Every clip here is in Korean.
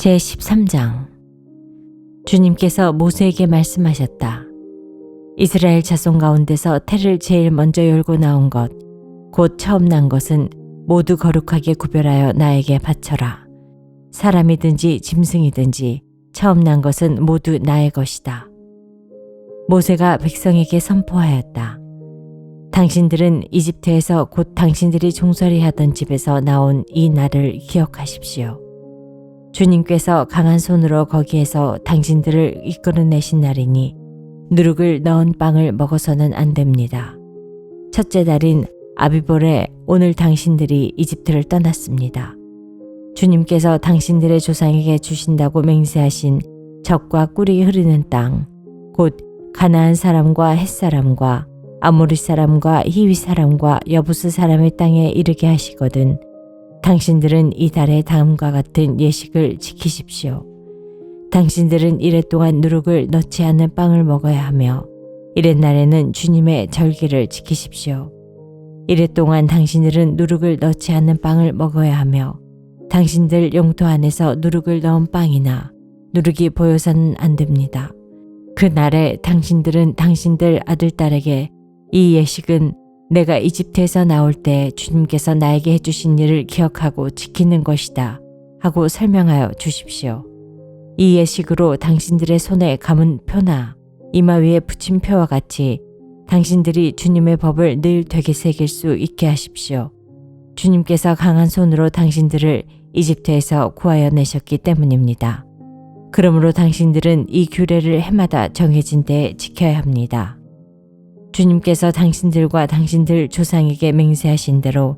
제13장. 주님께서 모세에게 말씀하셨다. 이스라엘 자손 가운데서 태를 제일 먼저 열고 나온 것, 곧 처음 난 것은 모두 거룩하게 구별하여 나에게 바쳐라. 사람이든지 짐승이든지 처음 난 것은 모두 나의 것이다. 모세가 백성에게 선포하였다. 당신들은 이집트에서 곧 당신들이 종살이 하던 집에서 나온 이 날을 기억하십시오. 주님께서 강한 손으로 거기에서 당신들을 이끌어내신 날이니 누룩을 넣은 빵을 먹어서는 안 됩니다. 첫째 달인 아비볼에 오늘 당신들이 이집트를 떠났습니다. 주님께서 당신들의 조상에게 주신다고 맹세하신 젖과 꿀이 흐르는 땅, 곧 가나안 사람과 헷 사람과 아모리 사람과 히위 사람과 여부스 사람의 땅에 이르게 하시거든 당신들은 이 달에 다음과 같은 예식을 지키십시오. 당신들은 이래 동안 누룩을 넣지 않는 빵을 먹어야 하며 이렛날에는 주님의 절기를 지키십시오. 이래 동안 당신들은 누룩을 넣지 않는 빵을 먹어야 하며 당신들 영토 안에서 누룩을 넣은 빵이나 누룩이 보여서는 안 됩니다. 그 날에 당신들은 당신들 아들딸에게 이 예식은 내가 이집트에서 나올 때 주님께서 나에게 해주신 일을 기억하고 지키는 것이다 하고 설명하여 주십시오. 이 예식으로 당신들의 손에 감은 표나 이마 위에 붙인 표와 같이 당신들이 주님의 법을 늘 되게 새길 수 있게 하십시오. 주님께서 강한 손으로 당신들을 이집트에서 구하여 내셨기 때문입니다. 그러므로 당신들은 이 규례를 해마다 정해진 때에 지켜야 합니다. 주님께서 당신들과 당신들 조상에게 맹세하신 대로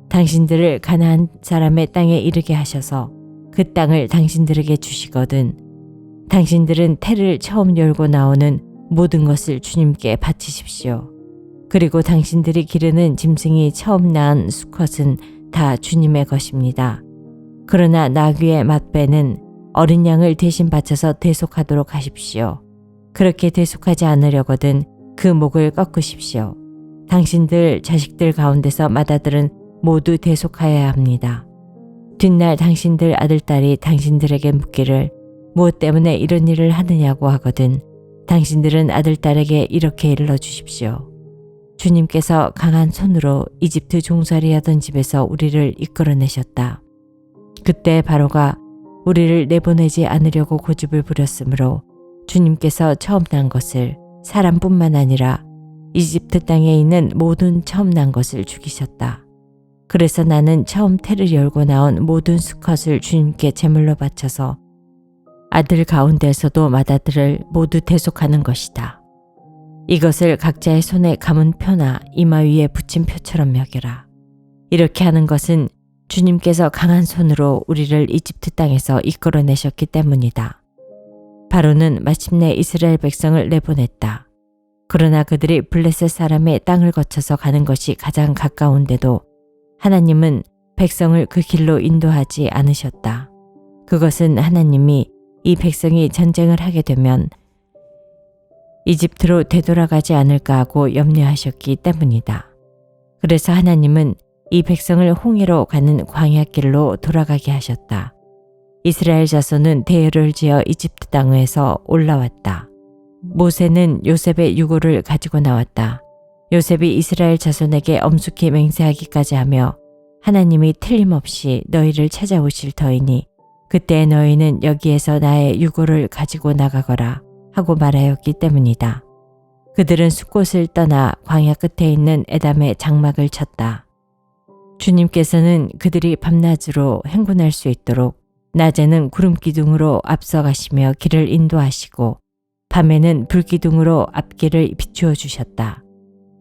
당신들을 가나안 사람의 땅에 이르게 하셔서 그 땅을 당신들에게 주시거든 당신들은 태를 처음 열고 나오는 모든 것을 주님께 바치십시오. 그리고 당신들이 기르는 짐승이 처음 낳은 수컷은 다 주님의 것입니다. 그러나 나귀의 맏배는 어린 양을 대신 바쳐서 대속하도록 하십시오. 그렇게 대속하지 않으려거든 그 목을 꺾으십시오. 당신들 자식들 가운데서 맏아들은 모두 대속하여야 합니다. 뒷날 당신들 아들딸이 당신들에게 묻기를 무엇 때문에 이런 일을 하느냐고 하거든 당신들은 아들딸에게 이렇게 일러 주십시오. 주님께서 강한 손으로 이집트 종살이 하던 집에서 우리를 이끌어내셨다. 그때 바로가 우리를 내보내지 않으려고 고집을 부렸으므로 주님께서 처음 난 것을 사람뿐만 아니라 이집트 땅에 있는 모든 처음 난 것을 죽이셨다. 그래서 나는 처음 태를 열고 나온 모든 수컷을 주님께 제물로 바쳐서 아들 가운데서도 맏아들을 모두 대속하는 것이다. 이것을 각자의 손에 감은 표나 이마 위에 붙인 표처럼 여겨라. 이렇게 하는 것은 주님께서 강한 손으로 우리를 이집트 땅에서 이끌어내셨기 때문이다. 바로는 마침내 이스라엘 백성을 내보냈다. 그러나 그들이 블레셋 사람의 땅을 거쳐서 가는 것이 가장 가까운데도 하나님은 백성을 그 길로 인도하지 않으셨다. 그것은 하나님이 이 백성이 전쟁을 하게 되면 이집트로 되돌아가지 않을까 하고 염려하셨기 때문이다. 그래서 하나님은 이 백성을 홍해로 가는 광야길로 돌아가게 하셨다. 이스라엘 자손은 대열을 지어 이집트 땅에서 올라왔다. 모세는 요셉의 유고를 가지고 나왔다. 요셉이 이스라엘 자손에게 엄숙히 맹세하기까지 하며 하나님이 틀림없이 너희를 찾아오실 터이니 그때 너희는 여기에서 나의 유고를 가지고 나가거라 하고 말하였기 때문이다. 그들은 숫곳을 떠나 광야 끝에 있는 에담의 장막을 쳤다. 주님께서는 그들이 밤낮으로 행군할 수 있도록 낮에는 구름기둥으로 앞서가시며 길을 인도하시고 밤에는 불기둥으로 앞길을 비추어 주셨다.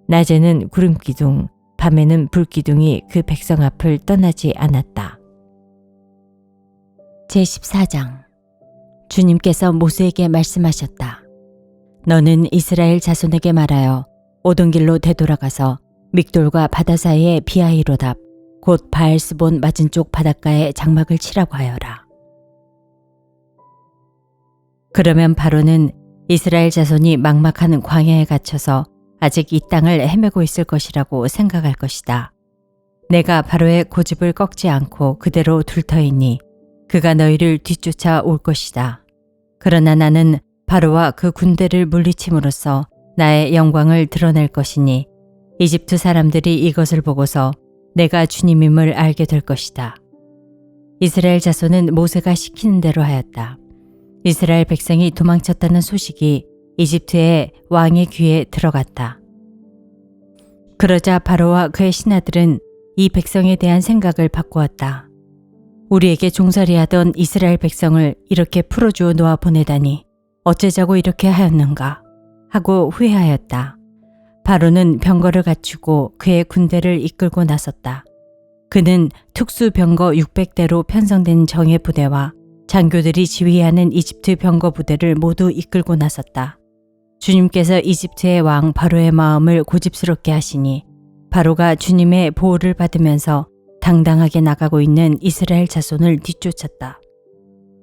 낮에는 구름기둥, 밤에는 불기둥이 그 백성 앞을 떠나지 않았다. 제14장. 주님께서 모세에게 말씀하셨다. 너는 이스라엘 자손에게 말하여 오던 길로 되돌아가서 믹돌과 바다 사이에 비아히로답 곧 바알스본 맞은 쪽 바닷가에 장막을 치라고 하여라. 그러면 바로는 이스라엘 자손이 막막한 광야에 갇혀서 아직 이 땅을 헤매고 있을 것이라고 생각할 것이다. 내가 바로의 고집을 꺾지 않고 그대로 둘 터이니 그가 너희를 뒤쫓아 올 것이다. 그러나 나는 바로와 그 군대를 물리침으로써 나의 영광을 드러낼 것이니 이집트 사람들이 이것을 보고서 내가 주님임을 알게 될 것이다. 이스라엘 자손은 모세가 시키는 대로 하였다. 이스라엘 백성이 도망쳤다는 소식이 이집트의 왕의 귀에 들어갔다. 그러자 바로와 그의 신하들은 이 백성에 대한 생각을 바꾸었다. 우리에게 종살이하던 이스라엘 백성을 이렇게 풀어주어 놓아 보내다니 어째자고 이렇게 하였는가 하고 후회하였다. 바로는 병거를 갖추고 그의 군대를 이끌고 나섰다. 그는 특수병거 600대로 편성된 정예 부대와 장교들이 지휘하는 이집트 병거 부대를 모두 이끌고 나섰다. 주님께서 이집트의 왕 바로의 마음을 고집스럽게 하시니 바로가 주님의 보호를 받으면서 당당하게 나가고 있는 이스라엘 자손을 뒤쫓았다.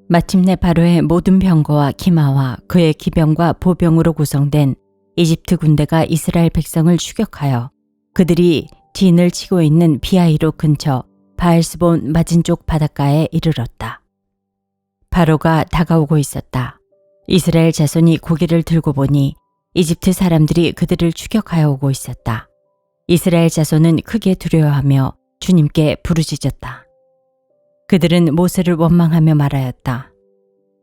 마침내 바로의 모든 병거와 기마와 그의 기병과 보병으로 구성된 이집트 군대가 이스라엘 백성을 추격하여 그들이 진을 치고 있는 비하이로 근처 바알스본 맞은쪽 바닷가에 이르렀다. 바로가 다가오고 있었다. 이스라엘 자손이 고개를 들고 보니 이집트 사람들이 그들을 추격하여 오고 있었다. 이스라엘 자손은 크게 두려워하며 주님께 부르짖었다. 그들은 모세를 원망하며 말하였다.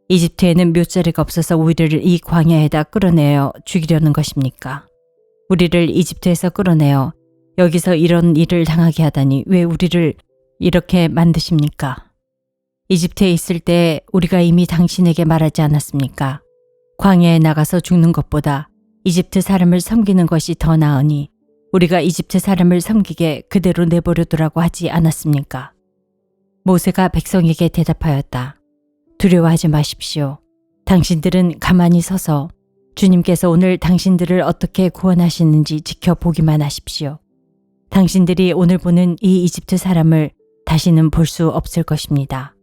이집트에는 묘자리가 없어서 우리를 이 광야에다 끌어내어 죽이려는 것입니까? 우리를 이집트에서 끌어내어 여기서 이런 일을 당하게 하다니 왜 우리를 이렇게 만드십니까? 이집트에 있을 때 우리가 이미 당신에게 말하지 않았습니까? 광야에 나가서 죽는 것보다 이집트 사람을 섬기는 것이 더 나으니 우리가 이집트 사람을 섬기게 그대로 내버려두라고 하지 않았습니까? 모세가 백성에게 대답하였다. 두려워하지 마십시오. 당신들은 가만히 서서 주님께서 오늘 당신들을 어떻게 구원하시는지 지켜보기만 하십시오. 당신들이 오늘 보는 이 이집트 사람을 다시는 볼 수 없을 것입니다.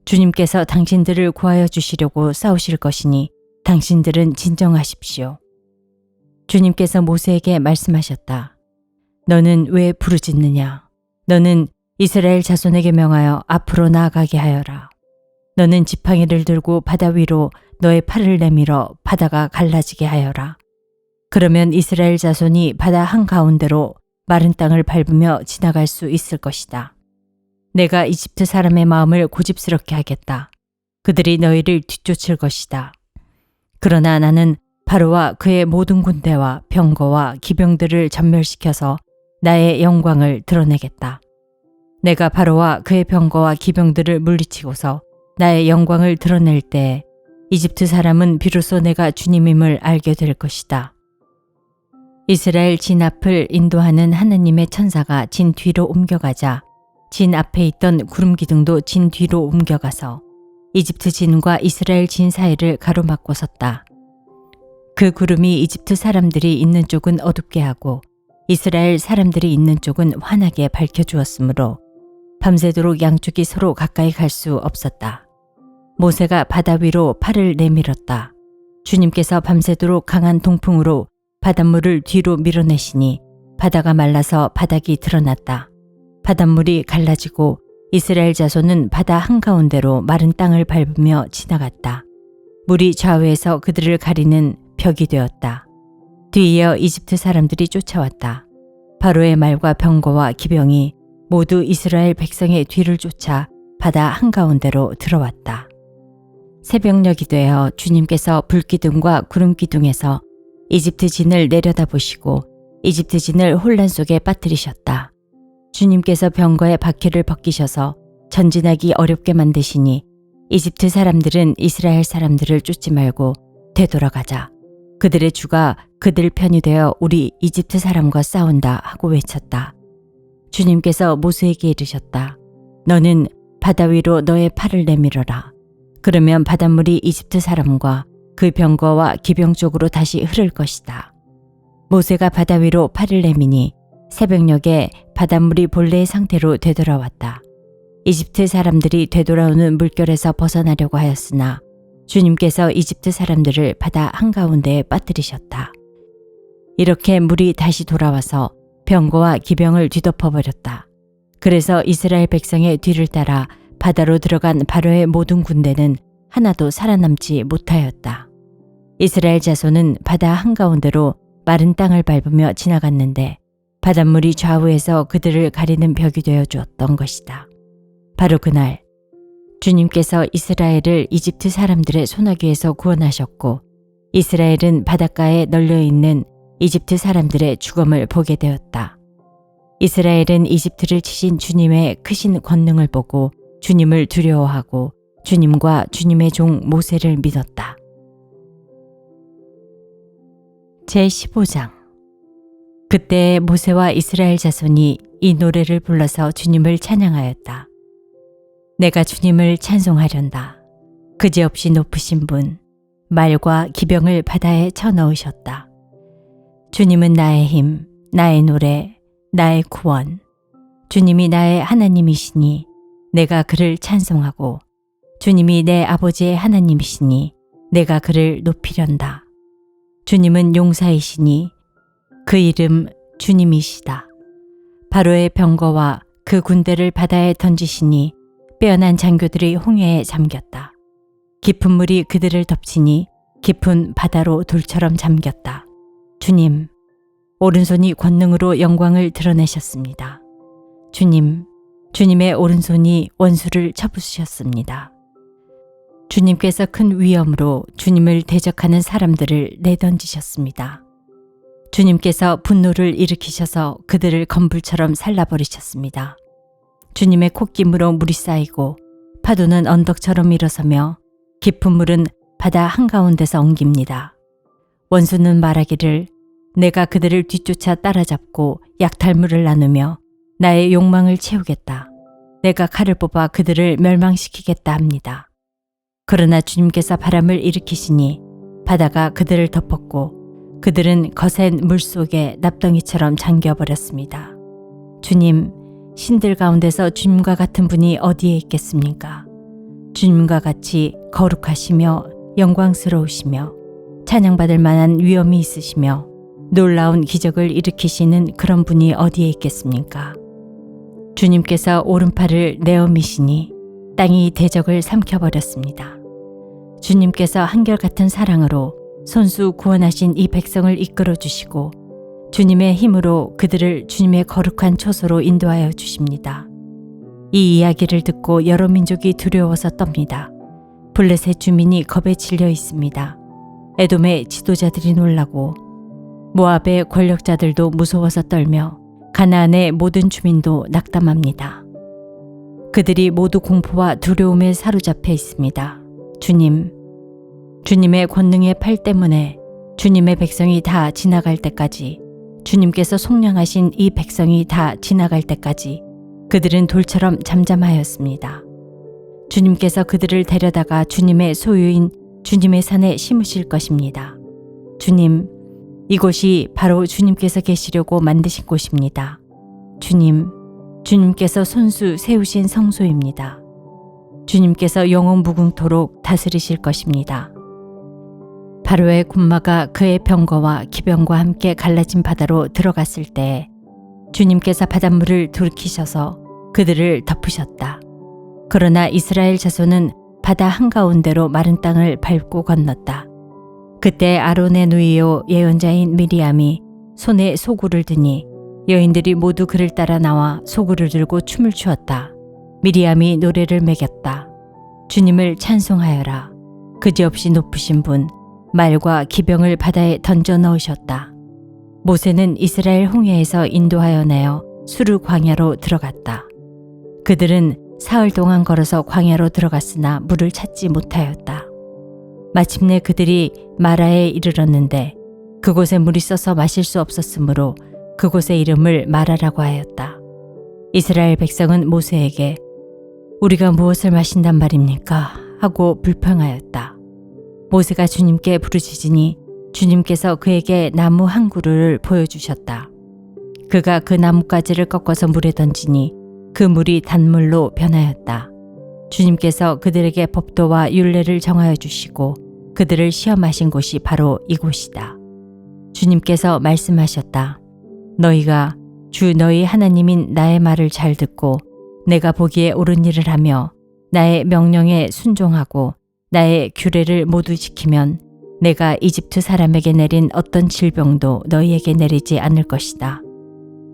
주님께서 당신들을 구하여 주시려고 싸우실 것이니 당신들은 진정하십시오. 주님께서 모세에게 말씀하셨다. 너는 왜 부르짖느냐? 너는 이스라엘 자손에게 명하여 앞으로 나아가게 하여라. 너는 지팡이를 들고 바다 위로 너의 팔을 내밀어 바다가 갈라지게 하여라. 그러면 이스라엘 자손이 바다 한가운데로 마른 땅을 밟으며 지나갈 수 있을 것이다. 내가 이집트 사람의 마음을 고집스럽게 하겠다. 그들이 너희를 뒤쫓을 것이다. 그러나 나는 바로와 그의 모든 군대와 병거와 기병들을 전멸시켜서 나의 영광을 드러내겠다. 내가 바로와 그의 병거와 기병들을 물리치고서 나의 영광을 드러낼 때 이집트 사람은 비로소 내가 주님임을 알게 될 것이다. 이스라엘 진 앞을 인도하는 하나님의 천사가 진 뒤로 옮겨가자 진 앞에 있던 구름 기둥도 진 뒤로 옮겨가서 이집트 진과 이스라엘 진 사이를 가로막고 섰다. 그 구름이 이집트 사람들이 있는 쪽은 어둡게 하고 이스라엘 사람들이 있는 쪽은 환하게 밝혀주었으므로 밤새도록 양쪽이 서로 가까이 갈 수 없었다. 모세가 바다 위로 팔을 내밀었다. 주님께서 밤새도록 강한 동풍으로 바닷물을 뒤로 밀어내시니 바다가 말라서 바닥이 드러났다. 바닷물이 갈라지고 이스라엘 자손은 바다 한가운데로 마른 땅을 밟으며 지나갔다. 물이 좌우에서 그들을 가리는 벽이 되었다. 뒤이어 이집트 사람들이 쫓아왔다. 바로의 말과 병거와 기병이 모두 이스라엘 백성의 뒤를 쫓아 바다 한가운데로 들어왔다. 새벽녘이 되어 주님께서 불기둥과 구름기둥에서 이집트 진을 내려다보시고 이집트 진을 혼란 속에 빠뜨리셨다. 주님께서 병거의 바퀴를 벗기셔서 전진하기 어렵게 만드시니 이집트 사람들은 이스라엘 사람들을 쫓지 말고 되돌아가자. 그들의 주가 그들 편이 되어 우리 이집트 사람과 싸운다 하고 외쳤다. 주님께서 모세에게 이르셨다. 너는 바다 위로 너의 팔을 내밀어라. 그러면 바닷물이 이집트 사람과 그 병거와 기병 쪽으로 다시 흐를 것이다. 모세가 바다 위로 팔을 내미니 새벽녘에 바닷물이 본래의 상태로 되돌아왔다. 이집트 사람들이 되돌아오는 물결에서 벗어나려고 하였으나 주님께서 이집트 사람들을 바다 한가운데에 빠뜨리셨다. 이렇게 물이 다시 돌아와서 병거와 기병을 뒤덮어버렸다. 그래서 이스라엘 백성의 뒤를 따라 바다로 들어간 바로의 모든 군대는 하나도 살아남지 못하였다. 이스라엘 자손은 바다 한가운데로 마른 땅을 밟으며 지나갔는데 바닷물이 좌우에서 그들을 가리는 벽이 되어 주었던 것이다. 바로 그날 주님께서 이스라엘을 이집트 사람들의 소나기에서 구원하셨고 이스라엘은 바닷가에 널려있는 이집트 사람들의 죽음을 보게 되었다. 이스라엘은 이집트를 치신 주님의 크신 권능을 보고 주님을 두려워하고 주님과 주님의 종 모세를 믿었다. 제15장. 그때 모세와 이스라엘 자손이 이 노래를 불러서 주님을 찬양하였다. 내가 주님을 찬송하련다. 그지없이 높으신 분, 말과 기병을 바다에 쳐넣으셨다. 주님은 나의 힘, 나의 노래, 나의 구원. 주님이 나의 하나님이시니 내가 그를 찬송하고 주님이 내 아버지의 하나님이시니 내가 그를 높이련다. 주님은 용사이시니 그 이름 주님이시다. 바로의 병거와 그 군대를 바다에 던지시니 빼어난 장교들이 홍해에 잠겼다. 깊은 물이 그들을 덮치니 깊은 바다로 돌처럼 잠겼다. 주님, 오른손이 권능으로 영광을 드러내셨습니다. 주님, 주님의 오른손이 원수를 쳐부수셨습니다. 주님께서 큰 위엄으로 주님을 대적하는 사람들을 내던지셨습니다. 주님께서 분노를 일으키셔서 그들을 건불처럼 살라버리셨습니다. 주님의 콧김으로 물이 쌓이고 파도는 언덕처럼 일어서며 깊은 물은 바다 한가운데서 엉깁니다. 원수는 말하기를 내가 그들을 뒤쫓아 따라잡고 약탈물을 나누며 나의 욕망을 채우겠다. 내가 칼을 뽑아 그들을 멸망시키겠다 합니다. 그러나 주님께서 바람을 일으키시니 바다가 그들을 덮었고 그들은 거센 물속에 납덩이처럼 잠겨버렸습니다. 주님, 신들 가운데서 주님과 같은 분이 어디에 있겠습니까? 주님과 같이 거룩하시며 영광스러우시며 찬양받을 만한 위엄이 있으시며 놀라운 기적을 일으키시는 그런 분이 어디에 있겠습니까? 주님께서 오른팔을 내어미시니 땅이 대적을 삼켜버렸습니다. 주님께서 한결같은 사랑으로 손수 구원하신 이 백성을 이끌어 주시고 주님의 힘으로 그들을 주님의 거룩한 초소로 인도하여 주십니다. 이 이야기를 듣고 여러 민족이 두려워서 떱니다. 블레셋 주민이 겁에 질려 있습니다. 에돔의 지도자들이 놀라고 모압의 권력자들도 무서워서 떨며 가나안의 모든 주민도 낙담합니다. 그들이 모두 공포와 두려움에 사로잡혀 있습니다. 주님, 주님의 권능의 팔 때문에 주님의 백성이 다 지나갈 때까지, 주님께서 속량하신 이 백성이 다 지나갈 때까지 그들은 돌처럼 잠잠하였습니다. 주님께서 그들을 데려다가 주님의 소유인 주님의 산에 심으실 것입니다. 주님, 이곳이 바로 주님께서 계시려고 만드신 곳입니다. 주님, 주님께서 손수 세우신 성소입니다. 주님께서 영원 무궁토록 다스리실 것입니다. 바로의 군마가 그의 병거와 기병과 함께 갈라진 바다로 들어갔을 때 주님께서 바닷물을 돌이키셔서 그들을 덮으셨다. 그러나 이스라엘 자손은 바다 한가운데로 마른 땅을 밟고 건넜다. 그때 아론의 누이요 예언자인 미리암이 손에 소구를 드니 여인들이 모두 그를 따라 나와 소구를 들고 춤을 추었다. 미리암이 노래를 매겼다. 주님을 찬송하여라. 그지없이 높으신 분, 말과 기병을 바다에 던져 넣으셨다. 모세는 이스라엘 홍해에서 인도하여 내어 수르 광야로 들어갔다. 그들은 사흘 동안 걸어서 광야로 들어갔으나 물을 찾지 못하였다. 마침내 그들이 마라에 이르렀는데 그곳에 물이 써서 마실 수 없었으므로 그곳의 이름을 마라라고 하였다. 이스라엘 백성은 모세에게 우리가 무엇을 마신단 말입니까? 하고 불평하였다. 모세가 주님께 부르짖으니 주님께서 그에게 나무 한 그루를 보여주셨다. 그가 그 나뭇가지를 꺾어서 물에 던지니 그 물이 단물로 변하였다. 주님께서 그들에게 법도와 율례를 정하여 주시고 그들을 시험하신 곳이 바로 이곳이다. 주님께서 말씀하셨다. 너희가 주 너희 하나님인 나의 말을 잘 듣고 내가 보기에 옳은 일을 하며 나의 명령에 순종하고 나의 규례를 모두 지키면 내가 이집트 사람에게 내린 어떤 질병도 너희에게 내리지 않을 것이다.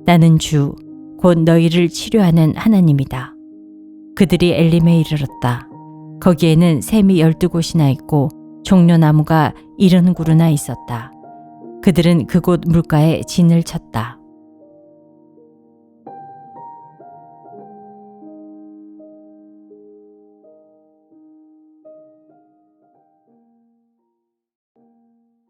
나는 주, 곧 너희를 치료하는 하나님이다. 그들이 엘림에 이르렀다. 거기에는 샘이 12곳이나 있고 종려나무가 70그루나 있었다. 그들은 그곳 물가에 진을 쳤다.